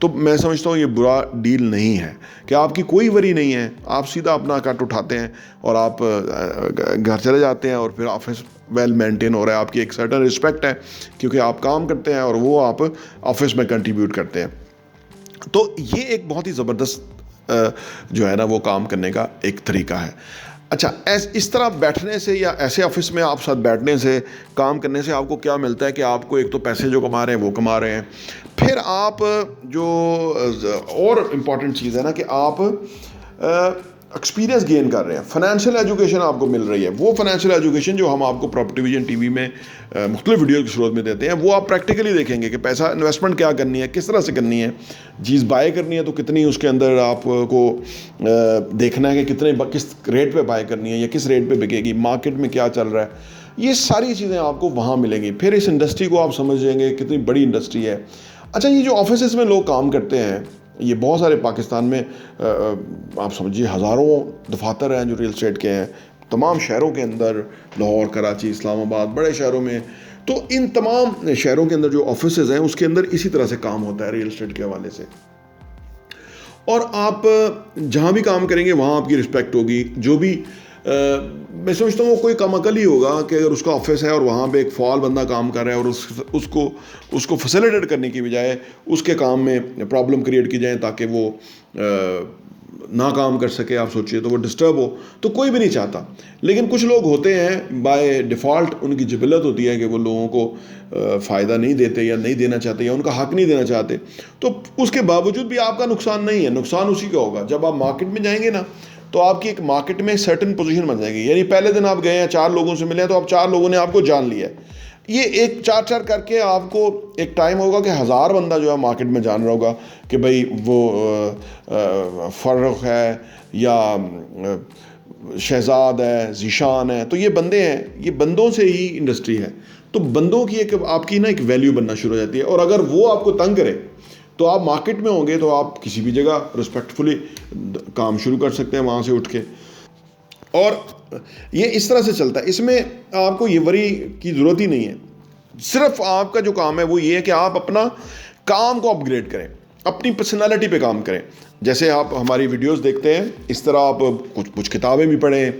تو میں سمجھتا ہوں یہ برا ڈیل نہیں ہے کہ آپ کی کوئی وری نہیں ہے, آپ سیدھا اپنا کٹ اٹھاتے ہیں اور آپ گھر چلے جاتے ہیں, اور پھر آفس ویل مینٹین ہو رہا ہے, آپ کی ایک سرٹن رسپیکٹ ہے کیونکہ آپ کام کرتے ہیں اور وہ آپ آفس میں کنٹریبیوٹ کرتے ہیں. تو یہ ایک بہت ہی زبردست جو ہے نا وہ کام کرنے کا ایک طریقہ ہے. اچھا, اس طرح بیٹھنے سے یا ایسے آفس میں آپ ساتھ بیٹھنے سے, کام کرنے سے آپ کو کیا ملتا ہے کہ آپ کو ایک تو پیسے جو کما رہے ہیں وہ کما رہے ہیں, پھر آپ جو اور امپورٹنٹ چیز ہے نا کہ آپ ایکسپیرینس گین کر رہے ہیں, فائنینشیل ایجوکیشن آپ کو مل رہی ہے. وہ فائنینشیل ایجوکیشن جو ہم آپ کو پراپرٹی ویژن ٹی وی میں مختلف ویڈیو کی صورت میں دیتے ہیں, وہ آپ پریکٹیکلی دیکھیں گے کہ پیسہ انویسٹمنٹ کیا کرنی ہے, کس طرح سے کرنی ہے. چیز بائی کرنی ہے تو کتنی اس کے اندر آپ کو دیکھنا ہے کہ کس ریٹ پہ بائی کرنی ہے یا کس ریٹ پہ بکے گی, مارکیٹ میں کیا چل رہا ہے. یہ ساری چیزیں آپ کو وہاں ملیں گی. پھر اس انڈسٹری کو آپ سمجھ جائیں گے کتنی بڑی انڈسٹری ہے. اچھا, یہ جو آفیسز میں لوگ کام کرتے ہیں, یہ بہت سارے پاکستان میں آپ سمجھیے ہزاروں دفاتر ہیں جو ریل اسٹیٹ کے ہیں, تمام شہروں کے اندر, لاہور, کراچی, اسلام آباد, بڑے شہروں میں. تو ان تمام شہروں کے اندر جو آفیسز ہیں اس کے اندر اسی طرح سے کام ہوتا ہے ریل اسٹیٹ کے حوالے سے. اور آپ جہاں بھی کام کریں گے وہاں آپ کی رسپیکٹ ہوگی. جو بھی میں سمجھتا ہوں وہ کوئی کم عقل ہی ہوگا کہ اگر اس کا آفس ہے اور وہاں پہ ایک فعال بندہ کام کر رہا ہے اور اس کو فیسیلیٹیٹ کرنے کی بجائے اس کے کام میں پرابلم کریٹ کی جائیں تاکہ وہ نہ کام کر سکے, آپ سوچیے تو وہ ڈسٹرب ہو, تو کوئی بھی نہیں چاہتا. لیکن کچھ لوگ ہوتے ہیں بائی ڈیفالٹ ان کی جبلت ہوتی ہے کہ وہ لوگوں کو فائدہ نہیں دیتے یا نہیں دینا چاہتے یا ان کا حق نہیں دینا چاہتے. تو اس کے باوجود بھی آپ کا نقصان نہیں ہے, نقصان اسی کا ہوگا جب آپ مارکیٹ میں جائیں گے نا, تو آپ کی ایک مارکیٹ میں سرٹن پوزیشن بن جائے گی. یعنی پہلے دن آپ گئے ہیں, 4 لوگوں سے ملے ہیں, تو اب 4 لوگوں نے آپ کو جان لیا ہے. یہ ایک 4 کر کے آپ کو ایک ٹائم ہوگا کہ 1000 بندہ جو ہے مارکیٹ میں جان رہا ہوگا کہ بھائی وہ فرخ ہے یا شہزاد ہے, ذیشان ہے. تو یہ بندے ہیں, یہ بندوں سے ہی انڈسٹری ہے. تو بندوں کی ایک آپ کی نا ایک ویلیو بننا شروع ہو جاتی ہے. اور اگر وہ آپ کو تنگ کرے تو آپ مارکیٹ میں ہوں گے تو آپ کسی بھی جگہ رسپیکٹفلی کام شروع کر سکتے ہیں وہاں سے اٹھ کے. اور یہ اس طرح سے چلتا ہے. اس میں آپ کو یہ وری کی ضرورت ہی نہیں ہے. صرف آپ کا جو کام ہے وہ یہ ہے کہ آپ اپنا کام کو اپ گریڈ کریں, اپنی پرسنالٹی پہ کام کریں. جیسے آپ ہماری ویڈیوز دیکھتے ہیں اس طرح آپ کچھ کتابیں بھی پڑھیں,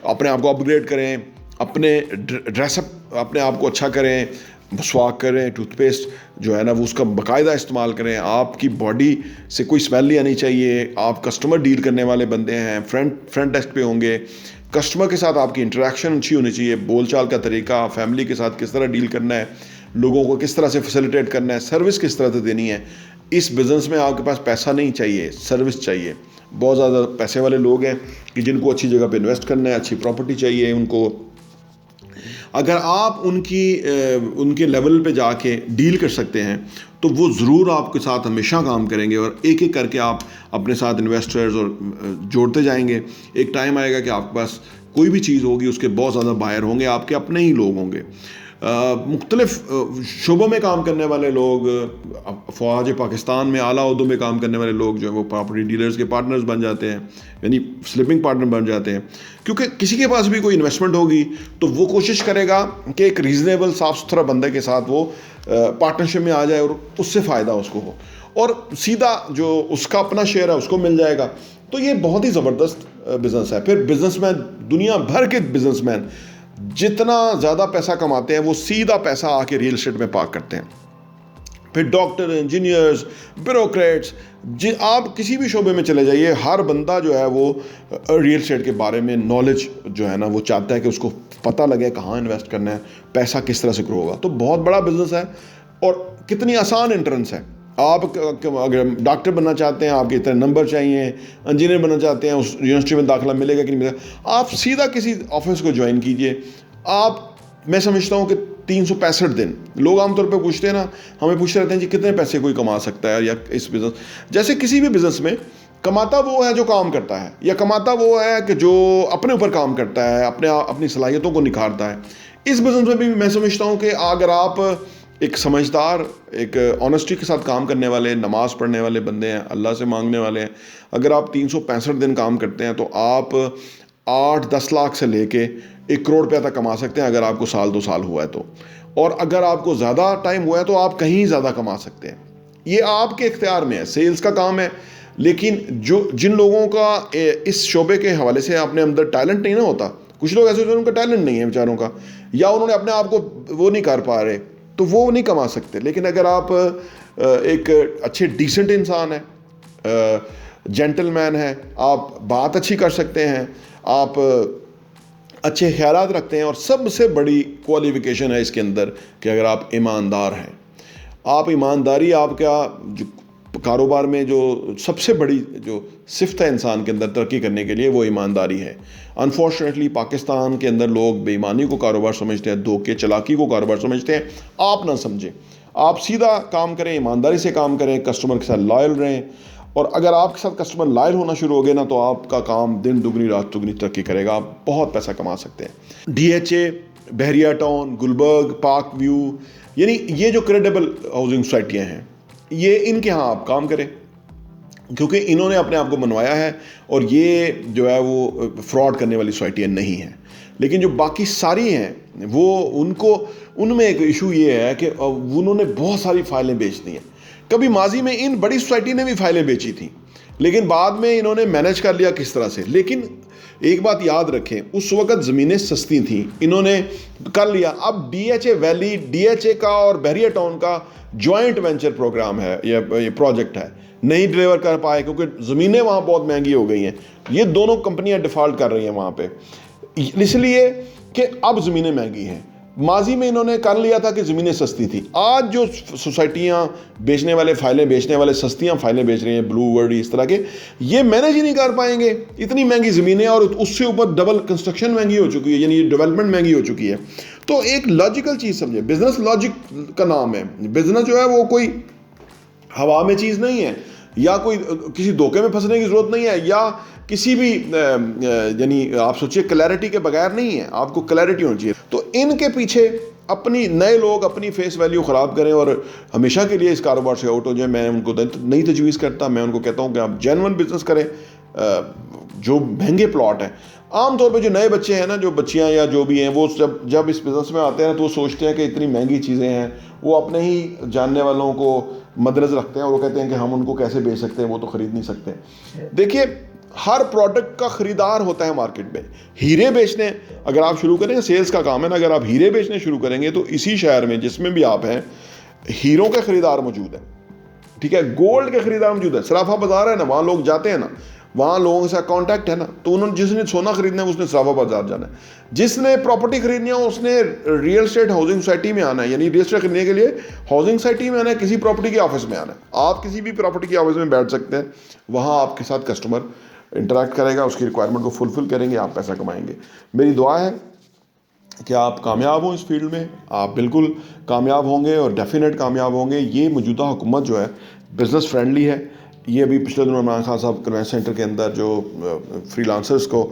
اپنے آپ کو اپ گریڈ کریں, اپنے ڈریس اپ اپنے آپ کو اچھا کریں, مسواک کریں, ٹوتھ پیسٹ جو ہے نا وہ اس کا باقاعدہ استعمال کریں. آپ کی باڈی سے کوئی اسمیل نہیں آنی چاہیے. آپ کسٹمر ڈیل کرنے والے بندے ہیں, فرنٹ ڈیسک پہ ہوں گے, کسٹمر کے ساتھ آپ کی انٹریکشن اچھی ہونی چاہیے, بول چال کا طریقہ, فیملی کے ساتھ کس طرح ڈیل کرنا ہے, لوگوں کو کس طرح سے فیسیلیٹیٹ کرنا ہے, سروس کس طرح سے دینی ہے. اس بزنس میں آپ کے پاس پیسہ نہیں چاہیے, سروس چاہیے. بہت زیادہ پیسے والے لوگ ہیں کہ جن کو اچھی جگہ پہ انویسٹ کرنا ہے, اچھی پراپرٹی چاہیے ان کو. اگر آپ ان کے لیول پہ جا کے ڈیل کر سکتے ہیں تو وہ ضرور آپ کے ساتھ ہمیشہ کام کریں گے, اور ایک ایک کر کے آپ اپنے ساتھ انویسٹرز اور جوڑتے جائیں گے. ایک ٹائم آئے گا کہ آپ کے پاس کوئی بھی چیز ہوگی اس کے بہت زیادہ بائر ہوں گے, آپ کے اپنے ہی لوگ ہوں گے. مختلف شعبوں میں کام کرنے والے لوگ, فوج پاکستان میں اعلیٰ عہدوں میں کام کرنے والے لوگ جو ہیں وہ پراپرٹی ڈیلرز کے پارٹنرز بن جاتے ہیں, یعنی سلپنگ پارٹنر بن جاتے ہیں. کیونکہ کسی کے پاس بھی کوئی انویسٹمنٹ ہوگی تو وہ کوشش کرے گا کہ ایک ریزنیبل صاف ستھرا بندے کے ساتھ وہ پارٹنرشپ میں آ جائے اور اس سے فائدہ اس کو ہو, اور سیدھا جو اس کا اپنا شیئر ہے اس کو مل جائے گا. تو یہ بہت ہی زبردست بزنس ہے. پھر بزنس مین, دنیا بھر کے بزنس مین جتنا زیادہ پیسہ کماتے ہیں وہ سیدھا پیسہ آ کے ریل اسٹیٹ میں پارک کرتے ہیں. پھر ڈاکٹر, انجینئرز, بیوروکریٹس, آپ کسی بھی شعبے میں چلے جائیے, ہر بندہ جو ہے وہ ریل اسٹیٹ کے بارے میں نالج جو ہے نا وہ چاہتا ہے کہ اس کو پتہ لگے کہاں انویسٹ کرنا ہے, پیسہ کس طرح سے گرو ہوگا. تو بہت بڑا بزنس ہے اور کتنی آسان انٹرنس ہے. آپ اگر ڈاکٹر بننا چاہتے ہیں, آپ کے اتنے نمبر چاہیے, انجینئر بننا چاہتے ہیں, اس یونیورسٹی میں داخلہ ملے گا کہ نہیں ملے گا, آپ سیدھا کسی آفس کو جوائن کیجئے. آپ, میں سمجھتا ہوں کہ 365 دن, لوگ عام طور پہ پوچھتے ہیں نا, ہمیں پوچھتے رہتے ہیں جی کتنے پیسے کوئی کما سکتا ہے یا اس بزنس, جیسے کسی بھی بزنس میں کماتا وہ ہے جو کام کرتا ہے, یا کماتا وہ ہے کہ جو اپنے اوپر کام کرتا ہے, اپنی صلاحیتوں کو نکھارتا ہے. اس بزنس میں بھی میں سمجھتا ہوں کہ اگر آپ ایک سمجھدار, ایک آنیسٹی کے ساتھ کام کرنے والے, نماز پڑھنے والے بندے ہیں, اللہ سے مانگنے والے ہیں, اگر آپ 365 دن کام کرتے ہیں تو آپ 8-10 لاکھ سے لے کے 1 کروڑ روپیہ تک کما سکتے ہیں اگر آپ کو 1-2 سال ہوا ہے تو. اور اگر آپ کو زیادہ ٹائم ہوا ہے تو آپ کہیں زیادہ کما سکتے ہیں. یہ آپ کے اختیار میں ہے, سیلز کا کام ہے. لیکن جن لوگوں کا اس شعبے کے حوالے سے اپنے اندر ٹیلنٹ نہیں نہ ہوتا, کچھ لوگ ایسے ہوتے ہیں ان کا ٹیلنٹ نہیں ہے بیچاروں کا, یا انہوں نے اپنے آپ کو وہ نہیں کر پا رہے, تو وہ نہیں کما سکتے. لیکن اگر آپ ایک اچھے ڈیسنٹ انسان ہیں, جینٹل مین ہیں, آپ بات اچھی کر سکتے ہیں, آپ اچھے خیالات رکھتے ہیں, اور سب سے بڑی کوالیفیکیشن ہے اس کے اندر کہ اگر آپ ایماندار ہیں. آپ ایمانداری, آپ کا جو کاروبار میں جو سب سے بڑی جو صفت ہے انسان کے اندر ترقی کرنے کے لیے, وہ ایمانداری ہے. انفارچونیٹلی پاکستان کے اندر لوگ بے ایمانی کو کاروبار سمجھتے ہیں, دھوکے چلاکی کو کاروبار سمجھتے ہیں. آپ نہ سمجھیں, آپ سیدھا کام کریں, ایمانداری سے کام کریں, کسٹمر کے ساتھ لائل رہیں, اور اگر آپ کے ساتھ کسٹمر لائل ہونا شروع ہو گئے نا, تو آپ کا کام دن دگنی رات دگنی ترقی کرے گا, آپ بہت پیسہ کما سکتے ہیں. DHA, بحریہ ٹاؤن, گلبرگ, پارک ویو, یعنی یہ جو کریڈیبل ہاؤسنگ سوسائٹیاں ہیں, یہ ان کے ہاں آپ کام کریں, کیونکہ انہوں نے اپنے آپ کو منوایا ہے, اور یہ جو ہے وہ فراڈ کرنے والی سوسائٹیاں نہیں ہیں. لیکن جو باقی ساری ہیں, وہ ان میں ایک ایشو یہ ہے کہ انہوں نے بہت ساری فائلیں بیچ دی ہیں. کبھی ماضی میں ان بڑی سوسائٹی نے بھی فائلیں بیچی تھیں, لیکن بعد میں انہوں نے مینیج کر لیا کس طرح سے. لیکن ایک بات یاد رکھیں, اس وقت زمینیں سستی تھیں, انہوں نے کر لیا. اب DHA ویلی, DHA کا اور بحریہ ٹاؤن کا جوائنٹ وینچر پروگرام ہے, یہ پروجیکٹ ہے, نہیں ڈلیور کر پائے کیونکہ زمینیں وہاں بہت مہنگی ہو گئی ہیں. یہ دونوں کمپنیاں ڈیفالٹ کر رہی ہیں وہاں پہ, اس لیے کہ اب زمینیں مہنگی ہیں. ماضی میں انہوں نے کر لیا تھا کہ زمینیں سستی تھی. آج جو سوسائٹیاں بیچنے والے, فائلیں بیچنے والے سستیاں فائلیں بیچ رہے ہیں, بلو ورڈ اس طرح کے, یہ مینیج ہی نہیں کر پائیں گے. اتنی مہنگی زمینیں, اور اس سے اوپر ڈبل کنسٹرکشن مہنگی ہو چکی ہے, یعنی ڈیولپمنٹ مہنگی ہو چکی ہے. تو ایک لاجیکل چیز سمجھے, بزنس لاجک کا نام ہے. بزنس جو ہے وہ کوئی ہوا میں چیز نہیں ہے, یا کوئی کسی دھوکے میں پھنسنے کی ضرورت نہیں ہے, یا کسی بھی یعنی آپ سوچئے کلیئرٹی کے بغیر نہیں ہے, آپ کو کلیئرٹی ہونی چاہیے. تو ان کے پیچھے اپنی نئے لوگ اپنی فیس ویلیو خراب کریں اور ہمیشہ کے لیے اس کاروبار سے آؤٹ ہو جائیں, میں ان کو نہیں تجویز کرتا. میں ان کو کہتا ہوں کہ آپ جینون بزنس کریں, جو مہنگے پلاٹ ہیں. عام طور پہ جو نئے بچے ہیں نا, جو بچیاں یا جو بھی ہیں, وہ جب اس بزنس میں آتے ہیں تو وہ سوچتے ہیں کہ اتنی مہنگی چیزیں ہیں, وہ اپنے ہی جاننے والوں کو مدنظر رکھتے ہیں, اور وہ کہتے ہیں کہ ہم ان کو کیسے بیچ سکتے ہیں, وہ تو خرید نہیں سکتے. دیکھیے, ہر پروڈکٹ کا خریدار ہوتا ہے مارکیٹ میں. ہیرے بیچنے اگر آپ شروع کریں, سیلز کا کام ہے نا, اگر آپ ہیرے بیچنے شروع کریں گے تو اسی شہر میں جس میں بھی آپ ہیں, ہیروں کے خریدار موجود ہیں, ٹھیک ہے, گولڈ کے خریدار موجود ہے. سرافہ بازار ہے نا, وہاں لوگ جاتے ہیں نا, وہاں لوگوں کے ساتھ کانٹیکٹ ہے نا, تو انہوں نے جس نے سونا خریدنا ہے اس نے سرافہ بازار جانا ہے. جس نے پراپرٹی خریدنی ہے اس نے ریئل اسٹیٹ ہاؤسنگ سوسائٹی میں آنا ہے, یعنی ریئل اسٹیٹ خریدنے کے لیے ہاؤسنگ سوسائٹی میں آنا ہے, کسی پراپرٹی کے آفس میں آنا ہے. آپ کسی بھی پراپرٹی کے آفس میں بیٹھ سکتے ہیں, وہاں آپ کے ساتھ کسٹمر انٹریکٹ کرے گا, اس کی ریکوائرمنٹ کو فلفل کریں گے, آپ پیسہ کمائیں گے. میری دعا ہے کہ آپ کامیاب ہوں اس فیلڈ میں, آپ بالکل کامیاب ہوں گے, اور ڈیفینیٹ کامیاب ہوں گے. یہ موجودہ حکومت جو ہے بزنس فرینڈلی ہے. یہ ابھی پچھلے دنوں عمران خان صاحب کنوینشن سینٹر کے اندر جو فری لانسرز کو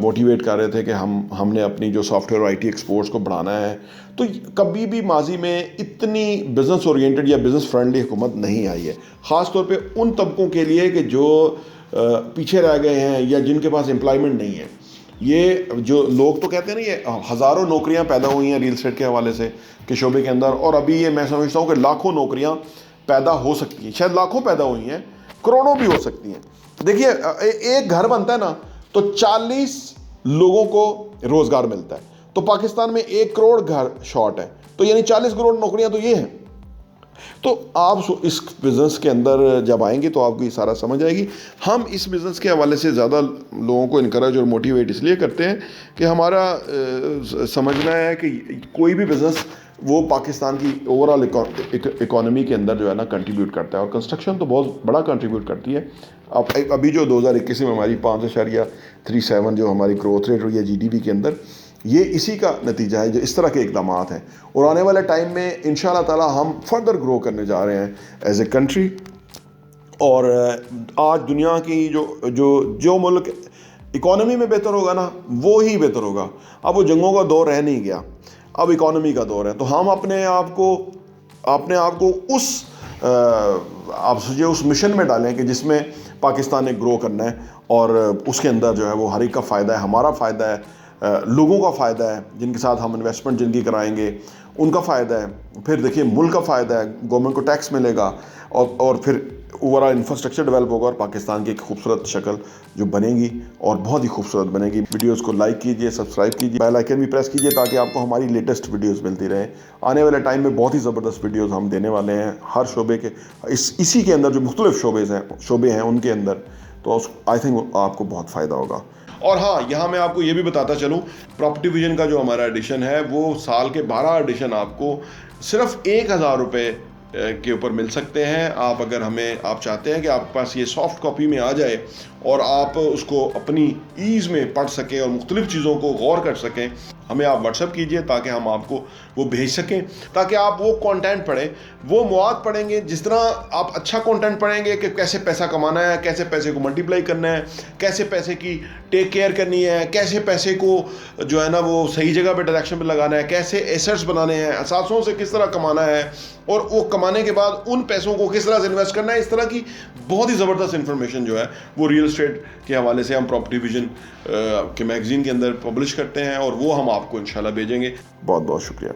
موٹیویٹ کر رہے تھے کہ ہم نے اپنی جو سافٹ ویئر IT ایکسپورٹس کو بڑھانا ہے, تو کبھی بھی ماضی میں اتنی بزنس اورینٹڈ یا بزنس فرینڈلی حکومت نہیں آئی ہے, خاص طور پہ ان طبقوں کے لیے کہ جو پیچھے رہ گئے ہیں یا جن کے پاس امپلائمنٹ نہیں ہے. یہ جو لوگ تو کہتے ہیں نا, یہ ہزاروں نوکریاں پیدا ہوئی ہیں ریل اسٹیٹ کے حوالے سے کے شعبے کے اندر, اور ابھی یہ میں سمجھتا ہوں کہ لاکھوں نوکریاں پیدا ہو سکتی ہیں, شاید لاکھوں پیدا ہوئی ہیں, کروڑوں بھی ہو سکتی ہیں. دیکھیے, ایک گھر بنتا ہے نا تو 40 لوگوں کو روزگار ملتا ہے, تو پاکستان میں 1 کروڑ گھر شارٹ ہے, تو یعنی 40 کروڑ نوکریاں تو یہ ہیں. تو آپ اس بزنس کے اندر جب آئیں گے تو آپ کو یہ سارا سمجھ آئے گی. ہم اس بزنس کے حوالے سے زیادہ لوگوں کو انکریج اور موٹیویٹ اس لیے کرتے ہیں کہ ہمارا سمجھنا ہے کہ کوئی بھی بزنس وہ پاکستان کی اوور آل اکانومی کے اندر جو ہے نا کنٹریبیوٹ کرتا ہے, اور کنسٹرکشن تو بہت بڑا کنٹریبیوٹ کرتی ہے. ابھی جو 2021 میں ہماری 5.37 جو ہماری گروتھ ریٹ ہوئی ہے GDP کے اندر, یہ اسی کا نتیجہ ہے, جو اس طرح کے اقدامات ہیں. اور آنے والے ٹائم میں انشاءاللہ تعالی ہم فردر گرو کرنے جا رہے ہیں ایز اے کنٹری. اور آج دنیا کی جو ملک اکانومی میں بہتر ہوگا نا, وہی بہتر ہوگا. اب وہ جنگوں کا دور رہ نہیں گیا, اب اکانومی کا دور ہے. تو ہم اپنے آپ کو اس آپ سوچیے اس مشن میں ڈالیں کہ جس میں پاکستان نے گرو کرنا ہے, اور اس کے اندر جو ہے وہ ہر ایک کا فائدہ ہے, ہمارا فائدہ ہے, لوگوں کا فائدہ ہے, جن کے ساتھ ہم انویسٹمنٹ جن کی کرائیں گے, ان کا فائدہ ہے, پھر دیکھیے ملک کا فائدہ ہے, گورنمنٹ کو ٹیکس ملے گا, اور پھر اوور آل انفراسٹرکچر ڈیولپ ہوگا, اور پاکستان کی ایک خوبصورت شکل جو بنے گی اور بہت ہی خوبصورت بنے گی. ویڈیوز کو لائک کیجئے, سبسکرائب کیجئے, بیل آئیکن بھی پریس کیجئے تاکہ آپ کو ہماری لیٹسٹ ویڈیوز ملتی رہیں. آنے والے ٹائم میں بہت ہی زبردست ویڈیوز ہم دینے والے ہیں ہر شعبے کے, اسی کے اندر جو مختلف شعبے ہیں ان کے اندر, تو آئی تھنک آپ کو بہت فائدہ ہوگا. اور ہاں, یہاں میں آپ کو یہ بھی بتاتا چلوں, پراپرٹی ویژن کا جو ہمارا ایڈیشن ہے وہ سال کے 12 ایڈیشن آپ کو صرف 1000 روپے کے اوپر مل سکتے ہیں. آپ اگر آپ چاہتے ہیں کہ آپ کے پاس یہ سافٹ کاپی میں آ جائے اور آپ اس کو اپنی ایز میں پڑھ سکیں اور مختلف چیزوں کو غور کر سکیں, ہمیں آپ واٹس ایپ کیجئے تاکہ ہم آپ کو وہ بھیج سکیں, تاکہ آپ وہ کانٹینٹ پڑھیں, وہ مواد پڑھیں گے. جس طرح آپ اچھا کانٹینٹ پڑھیں گے کہ کیسے پیسہ کمانا ہے, کیسے پیسے کو ملٹیپلائی کرنا ہے, کیسے پیسے کی ٹیک کیئر کرنی ہے, کیسے پیسے کو جو ہے نا وہ صحیح جگہ پہ ڈائریکشن پہ لگانا ہے, کیسے ایسٹس بنانے ہیں, اثاثوں سے کس طرح کمانا ہے, اور وہ کمانے کے بعد ان پیسوں کو کس طرح سے انویسٹ کرنا ہے, اس طرح کی بہت ہی زبردست انفارمیشن جو ہے وہ ریئل اسٹیٹ کے حوالے سے ہم پراپرٹی ویژن کے میگزین کے اندر پبلش کرتے ہیں, اور وہ ہم آپ کو انشاءاللہ بھیجیں گے. بہت بہت شکریہ.